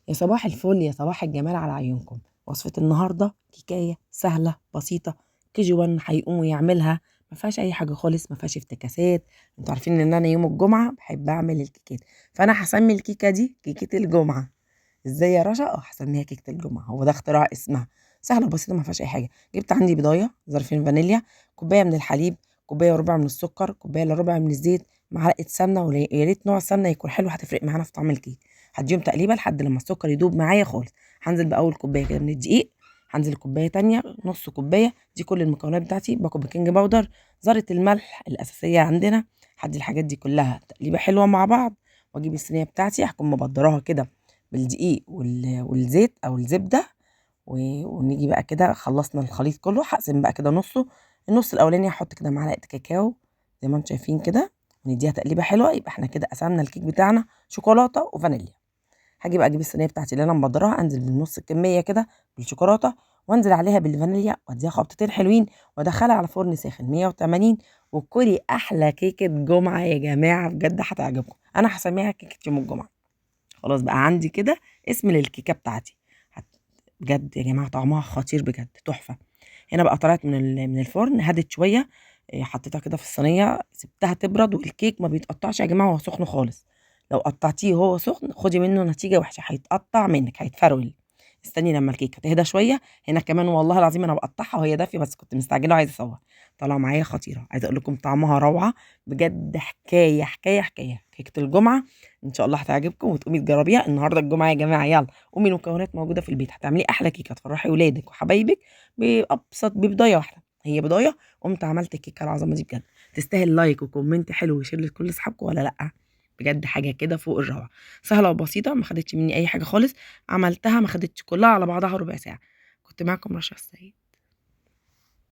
يا صباح الفل يا صباح الجمال على عيونكم. وصفة النهاردة كيكاية سهلة بسيطة، KG1 هيقوم ويعملها. ما فيهاش اي حاجة خالص، ما فيهاش افتكاسات. انتوا عارفين ان انا يوم الجمعة بحب اعمل الكيكات، فانا هسمي الكيكة دي كيكة الجمعة. ازاي يا رشا؟ هسميها كيكة الجمعة، هو ده اختراع اسمها. سهلة بسيطة ما فيهاش اي حاجة. جبت عندي بضاية، ظرفين فانيليا، كوباية من الحليب، كوباية وربع من السكر، كوباية الا ربع من الزيت، معلقة سمنة، ويا ريت نوع السمنة يكون حلو، هتفرق معانا في طعم الكيك. هديهم تقليبه لحد لما السكر يدوب معايا خالص. هنزل باول كوبايه كده من الدقيق، هنزل كوبايه تانية نص كوبايه، دي كل المكونات بتاعتي. باكل بيكنج باودر، ذره الملح الاساسيه عندنا. هدي الحاجات دي كلها تقليبه حلوه مع بعض، واجيب الصينيه بتاعتي هكون مبدراها كده بالدقيق والزيت او الزبده. ونيجي بقى كده خلصنا الخليط كله، هقسم بقى كده نصه. النص الاولاني هحط كده معلقه كاكاو زي ما انتم شايفين كده، ونديها تقليبه حلوه. يبقى احنا كده قسمنا الكيك بتاعنا شوكولاته وفانيليا. هاجي بقى اجيب الصينيه بتاعتي اللي انا مبدراها، انزل بالنص الكميه كده بالشوكولاته، وانزل عليها بالفانيليا، واديها خبطتين حلوين، وادخلها على فرن ساخن 180. وكلي احلى كيكه جمعه يا جماعه، بجد هتعجبكم. انا هسميها كيكه يوم الجمعه. خلاص بقى عندي كده اسم للكيكه بتاعتي. بجد يا جماعه طعمها خطير، بجد تحفه. هنا بقى طلعت من الفرن، هدت شويه. حطيتها كده في الصينيه، سبتها تبرد. والكيك ما بيتقطعش يا جماعه وهو سخن خالص. لو قطعتيه وهو سخن خدي منه نتيجه وحشه، هيتقطع منك، هيتفرول. استني لما الكيكه تهدى شويه. هنا كمان والله العظيم انا بقطعها وهي دافيه، بس كنت مستعجله وعايزه اصور. طالعه معايا خطيره، عايزه اقول لكم طعمها روعه. بجد حكايه حكايه حكايه كيكه الجمعه. ان شاء الله هتعجبكم وتقومي تجربيها النهارده الجمعه يا جماعه. يلا قومي، المكونات موجوده في البيت، هتعملي احلى كيكه تفرحي ولادك وحبايبك بابسط ببضايه واحده. هي بضايه قمت عملت الكيكه العظمه دي بجد. تستاهل لايك وكومنت حلو وشير لكل اصحابكم ولا لا؟ بجد حاجه كده فوق الروعه. سهله وبسيطه، ما خدتش مني اي حاجه خالص. عملتها ما خدتش كلها على بعضها ربع ساعه. كنت معاكم رشا السيد.